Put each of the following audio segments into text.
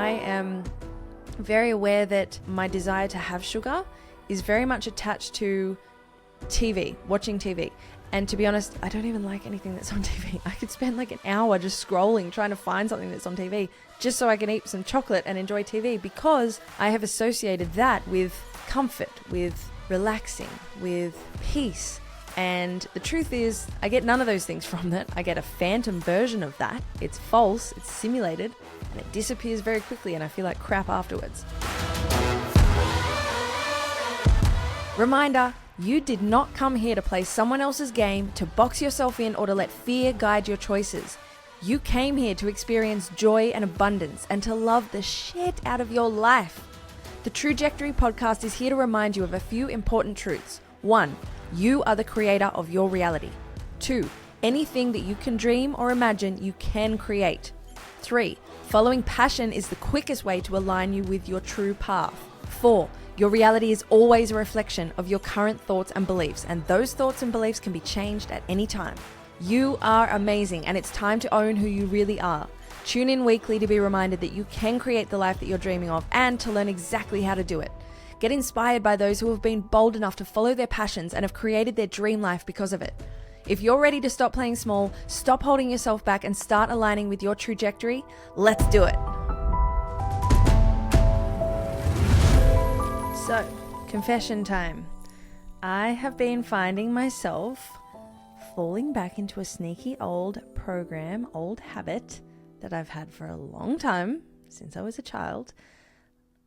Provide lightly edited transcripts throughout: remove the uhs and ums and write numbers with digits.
I am very aware that my desire to have sugar is very much attached to TV, watching TV. And to be honest, I don't even like anything that's on TV. I could spend like an hour just scrolling, trying to find something that's on TV, just so I can eat some chocolate and enjoy TV, because I have associated that with comfort, with relaxing, with peace. And the truth is, I get none of those things from that. I get a phantom version of that. It's false, it's simulated, and it disappears very quickly, and I feel like crap afterwards. Reminder, you did not come here to play someone else's game, to box yourself in, or to let fear guide your choices. You came here to experience joy and abundance and to love the shit out of your life. The Trajectory podcast is here to remind you of a few important truths. 1, you are the creator of your reality. 2, anything that you can dream or imagine, you can create. 3, following passion is the quickest way to align you with your true path. 4, your reality is always a reflection of your current thoughts and beliefs, and those thoughts and beliefs can be changed at any time. You are amazing, and it's time to own who you really are. Tune in weekly to be reminded that you can create the life that you're dreaming of, and to learn exactly how to do it. Get inspired by those who have been bold enough to follow their passions and have created their dream life because of it. If you're ready to stop playing small, stop holding yourself back, and start aligning with your trajectory, let's do it. So, confession time. I have been finding myself falling back into a sneaky old program, old habit that I've had for a long time, since I was a child,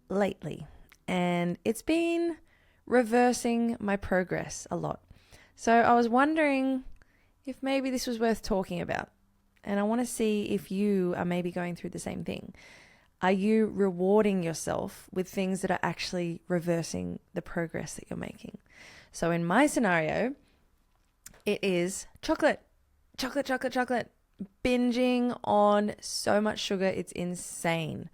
lately. And it's been reversing my progress a lot. So I was wondering if maybe this was worth talking about. And I want to see if you are maybe going through the same thing. Are you rewarding yourself with things that are actually reversing the progress that you're making? So in my scenario, it is chocolate. Binging on so much sugar, it's insane.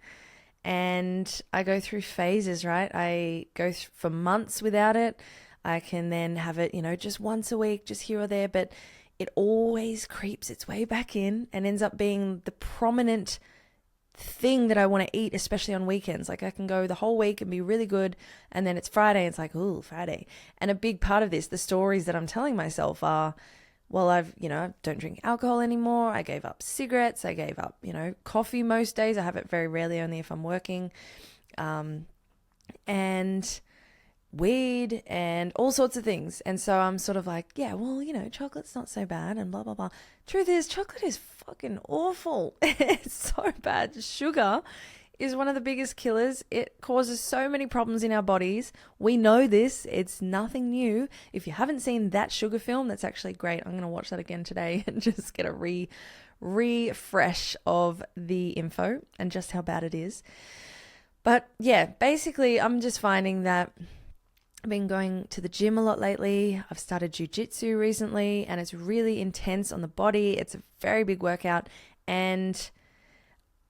And I go through phases, right? I go for months without it. I can then have it, just once a week, just here or there, but it always creeps its way back in and ends up being the prominent thing that I want to eat, especially on weekends. Like I can go the whole week and be really good, and then it's Friday and it's like, ooh, Friday. And a big part of this, the stories that I'm telling myself are, well, I don't drink alcohol anymore. I gave up cigarettes. I gave up, coffee most days. I have it very rarely, only if I'm working. And weed and all sorts of things. And so I'm sort of like, yeah, well, chocolate's not so bad and blah, blah, blah. Truth is, chocolate is fucking awful. It's so bad. Sugar is one of the biggest killers. It causes so many problems in our bodies. We know this. It's nothing new. If you haven't seen That Sugar film, that's actually great. I'm going to watch that again today and just get a refresh of the info and just how bad it is. But yeah, basically I'm just finding that I've been going to the gym a lot lately. I've started jiu-jitsu recently, and it's really intense on the body. It's a very big workout. And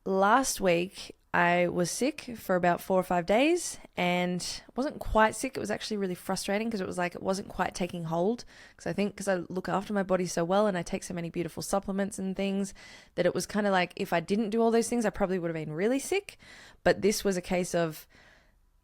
last week I was sick for about 4 or 5 days, and wasn't quite sick. It was actually really frustrating because it was like it wasn't quite taking hold. Because I look after my body so well and I take so many beautiful supplements and things, that it was kind of like if I didn't do all those things, I probably would have been really sick. But this was a case of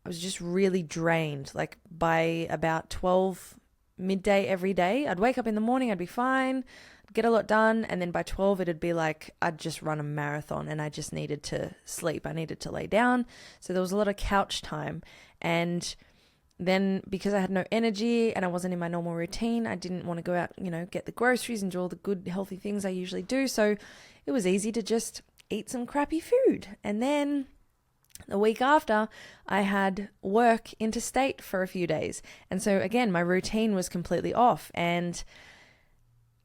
I was just really drained. Like by about 12 midday every day, I'd wake up in the morning, I'd be fine, get a lot done, and then by 12 it'd be like I'd just run a marathon and I just needed to sleep. I needed to lay down. So there was a lot of couch time. And then because I had no energy and I wasn't in my normal routine, I didn't want to go out, get the groceries and do all the good healthy things I usually do. So it was easy to just eat some crappy food. And then the week after, I had work interstate for a few days. And so again, my routine was completely off, and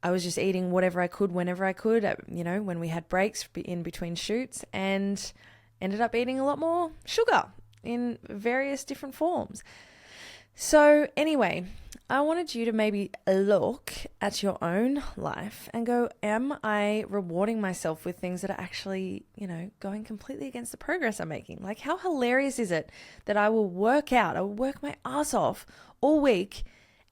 I was just eating whatever I could, whenever I could, when we had breaks in between shoots, and ended up eating a lot more sugar in various different forms. So anyway, I wanted you to maybe look at your own life and go, am I rewarding myself with things that are actually, going completely against the progress I'm making? Like, how hilarious is it that I will work my ass off all week,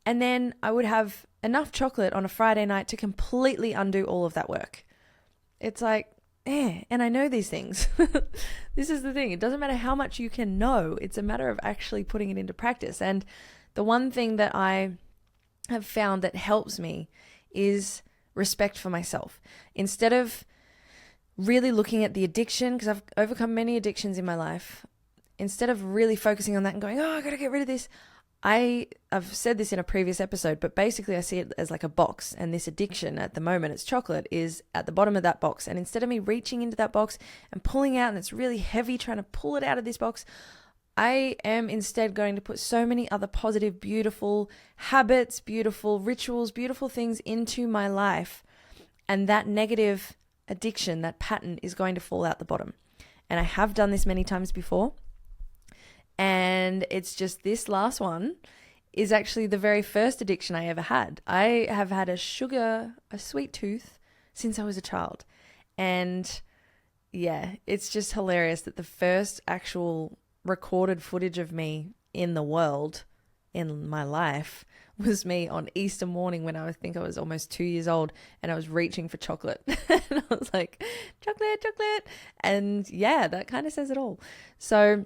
and then I would have enough chocolate on a Friday night to completely undo all of that work? It's like, and I know these things. This is the thing. It doesn't matter how much you can know. It's a matter of actually putting it into practice. And the one thing that I have found that helps me is respect for myself. Instead of really looking at the addiction, because I've overcome many addictions in my life, instead of really focusing on that and going, I got to get rid of this, I've said this in a previous episode, but basically I see it as like a box, and this addiction at the moment, it's chocolate, is at the bottom of that box. And instead of me reaching into that box and pulling out, and it's really heavy trying to pull it out of this box, I am instead going to put so many other positive, beautiful habits, beautiful rituals, beautiful things into my life. And that negative addiction, that pattern, is going to fall out the bottom. And I have done this many times before. And it's just this last one is actually the very first addiction I ever had. I have had a sweet tooth since I was a child. And yeah, it's just hilarious that the first actual recorded footage of me in the world, in my life, was me on Easter morning when I think I was almost 2 years old, and I was reaching for chocolate. And I was like, chocolate. And yeah, that kind of says it all. So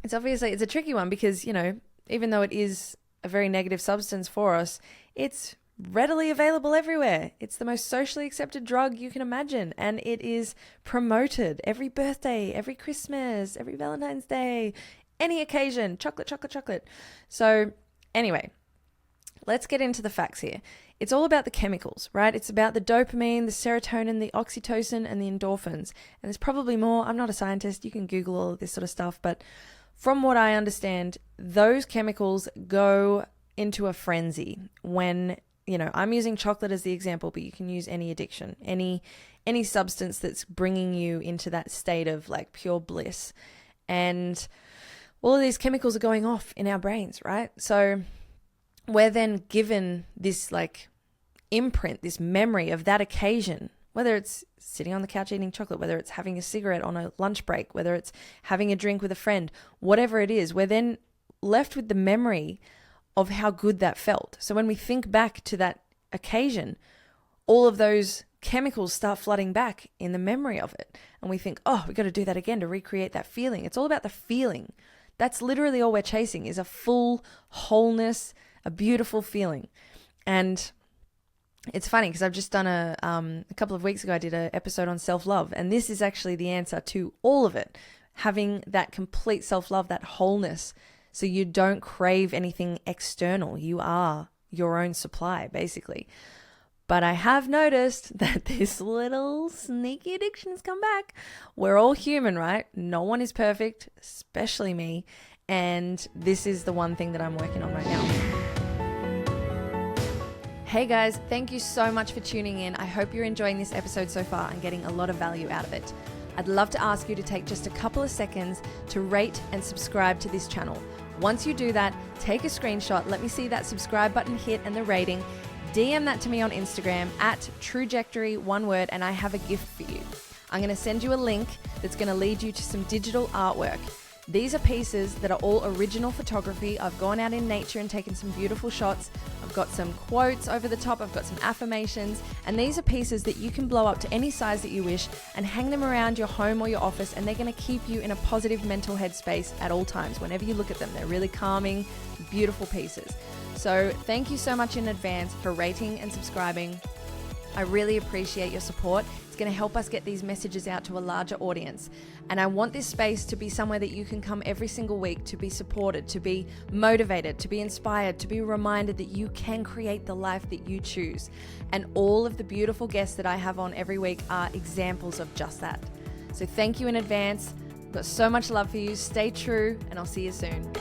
it's a tricky one because, even though it is a very negative substance for us, it's readily available everywhere. It's the most socially accepted drug you can imagine. And it is promoted every birthday, every Christmas, every Valentine's Day, any occasion, chocolate. So anyway, let's get into the facts here. It's all about the chemicals, right? It's about the dopamine, the serotonin, the oxytocin, and the endorphins. And there's probably more. I'm not a scientist. You can Google all of this sort of stuff. But from what I understand, those chemicals go into a frenzy when, I'm using chocolate as the example, but you can use any addiction, any substance that's bringing you into that state of like pure bliss. And all of these chemicals are going off in our brains, right? So we're then given this like imprint, this memory of that occasion, whether it's sitting on the couch eating chocolate, whether it's having a cigarette on a lunch break, whether it's having a drink with a friend, whatever it is, we're then left with the memory of how good that felt. So when we think back to that occasion, all of those chemicals start flooding back in the memory of it. And we think, we got to do that again to recreate that feeling. It's all about the feeling. That's literally all we're chasing, is a full wholeness, a beautiful feeling. And it's funny because I've just done a couple of weeks ago, I did an episode on self-love. And this is actually the answer to all of it. Having that complete self-love, that wholeness, so you don't crave anything external. You are your own supply, basically. But I have noticed that this little sneaky addiction has come back. We're all human, right? No one is perfect, especially me. And this is the one thing that I'm working on right now. Hey guys, thank you so much for tuning in. I hope you're enjoying this episode so far and getting a lot of value out of it. I'd love to ask you to take just a couple of seconds to rate and subscribe to this channel. Once you do that, take a screenshot, let me see that subscribe button hit and the rating, DM that to me on Instagram at Trujectory, one word, and I have a gift for you. I'm going to send you a link that's going to lead you to some digital artwork. These are pieces that are all original photography. I've gone out in nature and taken some beautiful shots. I've got some quotes over the top. I've got some affirmations. And these are pieces that you can blow up to any size that you wish and hang them around your home or your office. And they're going to keep you in a positive mental headspace at all times. Whenever you look at them, they're really calming, beautiful pieces. So thank you so much in advance for rating and subscribing. I really appreciate your support. It's going to help us get these messages out to a larger audience. And I want this space to be somewhere that you can come every single week to be supported, to be motivated, to be inspired, to be reminded that you can create the life that you choose. And all of the beautiful guests that I have on every week are examples of just that. So thank you in advance. I've got so much love for you. Stay true, and I'll see you soon.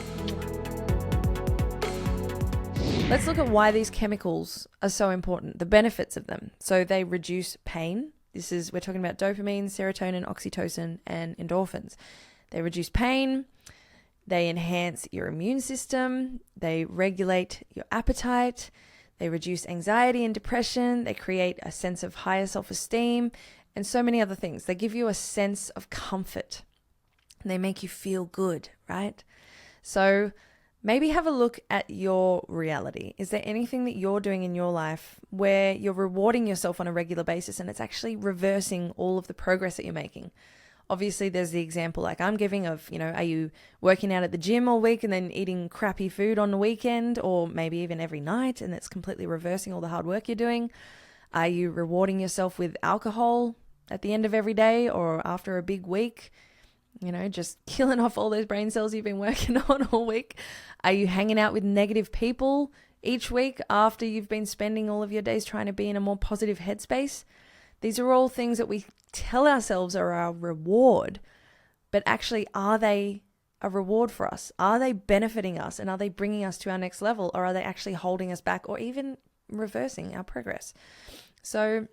Let's look at why these chemicals are so important, the benefits of them. So they reduce pain. We're talking about dopamine, serotonin, oxytocin, and endorphins. They reduce pain. They enhance your immune system. They regulate your appetite. They reduce anxiety and depression. They create a sense of higher self-esteem and so many other things. They give you a sense of comfort. And they make you feel good, right? So maybe have a look at your reality. Is there anything that you're doing in your life where you're rewarding yourself on a regular basis and it's actually reversing all of the progress that you're making? Obviously, there's the example like I'm giving of, are you working out at the gym all week and then eating crappy food on the weekend, or maybe even every night, and it's completely reversing all the hard work you're doing? Are you rewarding yourself with alcohol at the end of every day or after a big week? Just killing off all those brain cells you've been working on all week. Are you hanging out with negative people each week after you've been spending all of your days trying to be in a more positive headspace? These are all things that we tell ourselves are our reward, but actually, are they a reward for us? Are they benefiting us, and are they bringing us to our next level, or are they actually holding us back or even reversing our progress? So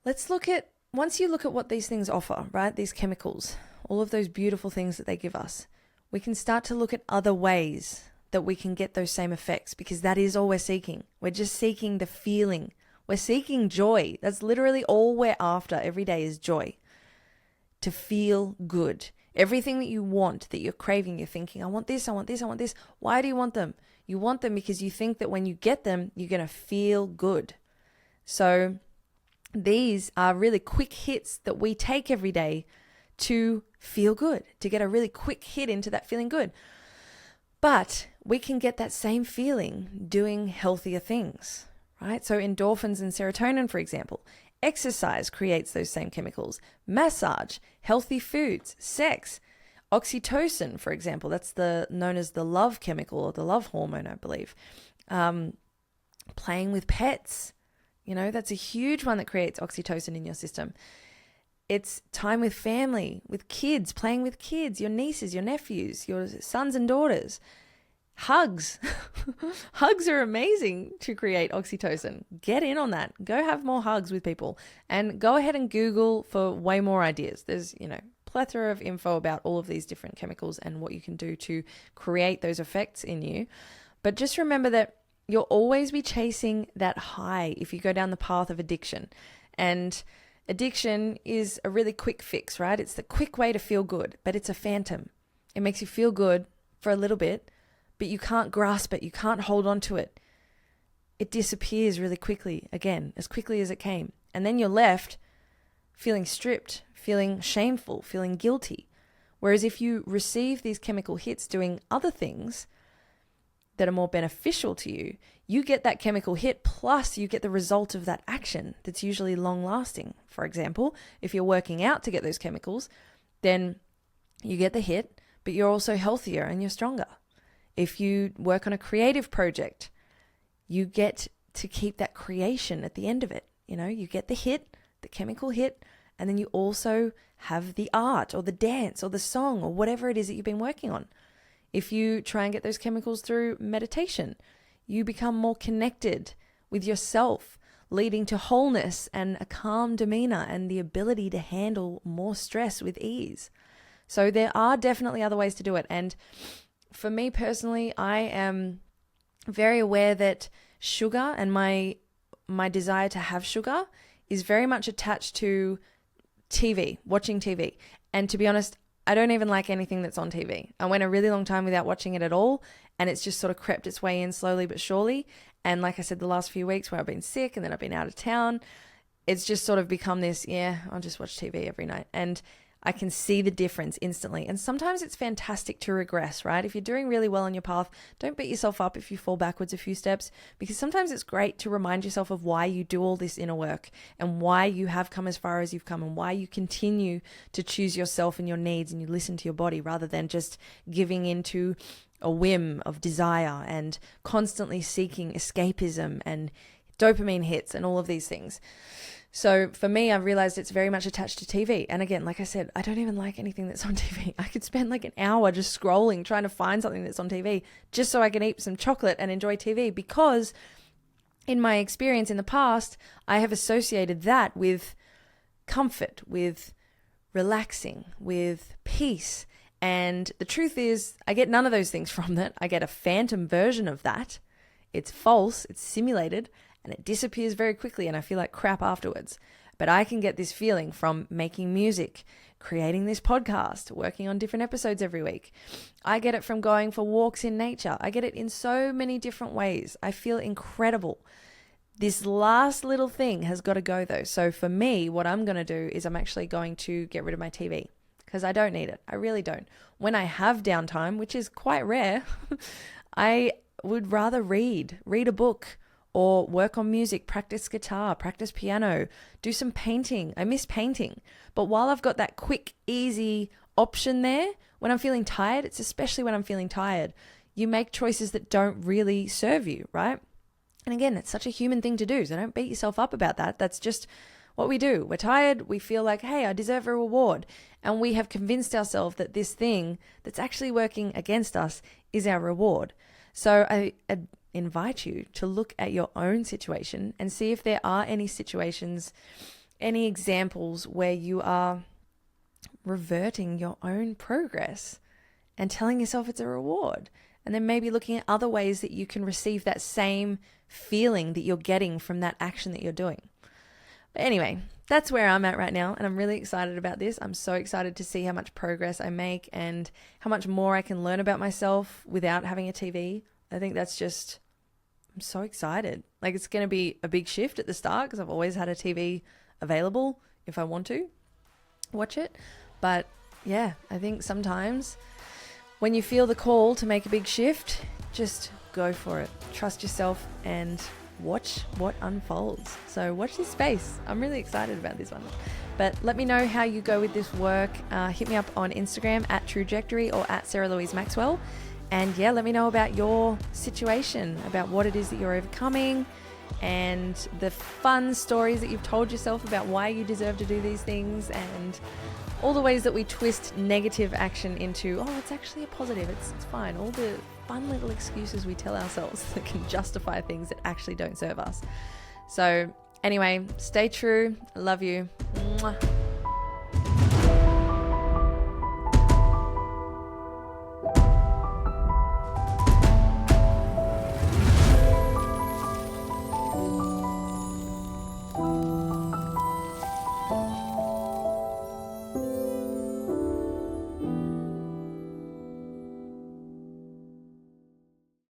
once you look at what these things offer, right? These chemicals, all of those beautiful things that they give us, we can start to look at other ways that we can get those same effects, because that is all we're seeking. We're just seeking the feeling. We're seeking joy. That's literally all we're after every day, is joy. To feel good. Everything that you want, that you're craving, you're thinking, I want this, I want this, I want this. Why do you want them? You want them because you think that when you get them, you're going to feel good. So these are really quick hits that we take every day to feel good, to get a really quick hit into that feeling good. But we can get that same feeling doing healthier things, right? So endorphins and serotonin, for example. Exercise creates those same chemicals. Massage, healthy foods, sex, oxytocin, for example. That's known as the love chemical or the love hormone, I believe. Playing with pets. That's a huge one that creates oxytocin in your system. It's time with family, with kids, playing with kids, your nieces, your nephews, your sons and daughters. Hugs. Hugs are amazing to create oxytocin. Get in on that. Go have more hugs with people, and go ahead and Google for way more ideas. There's, plethora of info about all of these different chemicals and what you can do to create those effects in you. But just remember that you'll always be chasing that high if you go down the path of addiction. And addiction is a really quick fix, right? It's the quick way to feel good, but it's a phantom. It makes you feel good for a little bit, but you can't grasp it. You can't hold on to it. It disappears really quickly, again, as quickly as it came. And then you're left feeling stripped, feeling shameful, feeling guilty. Whereas if you receive these chemical hits doing other things that are more beneficial to you, you get that chemical hit plus you get the result of that action that's usually long lasting. For example, if you're working out to get those chemicals, then you get the hit, but you're also healthier and you're stronger. If you work on a creative project, you get to keep that creation at the end of it. You get the hit, the chemical hit, and then you also have the art or the dance or the song or whatever it is that you've been working on. If you try and get those chemicals through meditation, you become more connected with yourself, leading to wholeness and a calm demeanor and the ability to handle more stress with ease. So there are definitely other ways to do it. And for me personally, I am very aware that sugar and my desire to have sugar is very much attached to TV, watching TV. And to be honest, I don't even like anything that's on TV. I went a really long time without watching it at all, and it's just sort of crept its way in slowly but surely. And like I said, the last few weeks where I've been sick and then I've been out of town, it's just sort of become this, I'll just watch TV every night. And I can see the difference instantly. And sometimes it's fantastic to regress, right? If you're doing really well on your path, don't beat yourself up if you fall backwards a few steps, because sometimes it's great to remind yourself of why you do all this inner work and why you have come as far as you've come and why you continue to choose yourself and your needs and you listen to your body rather than just giving into a whim of desire and constantly seeking escapism and dopamine hits and all of these things. So for me, I've realized it's very much attached to TV. And again, like I said, I don't even like anything that's on TV. I could spend like an hour just scrolling, trying to find something that's on TV just so I can eat some chocolate and enjoy TV, because in my experience in the past, I have associated that with comfort, with relaxing, with peace. And the truth is, I get none of those things from that. I get a phantom version of that. It's false, it's simulated, and it disappears very quickly and I feel like crap afterwards. But I can get this feeling from making music, creating this podcast, working on different episodes every week. I get it from going for walks in nature. I get it in so many different ways. I feel incredible. This last little thing has got to go though. So for me, what I'm going to do is I'm actually going to get rid of my TV because I don't need it. I really don't. When I have downtime, which is quite rare, I would rather read a book or work on music, practice guitar, practice piano, do some painting. I miss painting. But while I've got that quick, easy option there, when I'm feeling tired, it's especially when I'm feeling tired, you make choices that don't really serve you, right? And again, it's such a human thing to do. So don't beat yourself up about that. That's just what we do. We're tired. We feel like, hey, I deserve a reward. And we have convinced ourselves that this thing that's actually working against us is our reward. So I invite you to look at your own situation and see if there are any situations, any examples where you are reverting your own progress and telling yourself it's a reward. And then maybe looking at other ways that you can receive that same feeling that you're getting from that action that you're doing. But anyway, that's where I'm at right now. And I'm really excited about this. I'm so excited to see how much progress I make and how much more I can learn about myself without having a TV. I think that's just, I'm so excited. Like it's going to be a big shift at the start because I've always had a TV available if I want to watch it. But yeah, I think sometimes when you feel the call to make a big shift, just go for it. Trust yourself and watch what unfolds. So watch this space. I'm really excited about this one. But let me know how you go with this work. Hit me up on Instagram at Trajectory or at Sarah Louise Maxwell. And yeah, let me know about your situation, about what it is that you're overcoming and the fun stories that you've told yourself about why you deserve to do these things and all the ways that we twist negative action into, oh, it's actually a positive, it's fine. All the fun little excuses we tell ourselves that can justify things that actually don't serve us. So anyway, stay true. I love you. Mwah.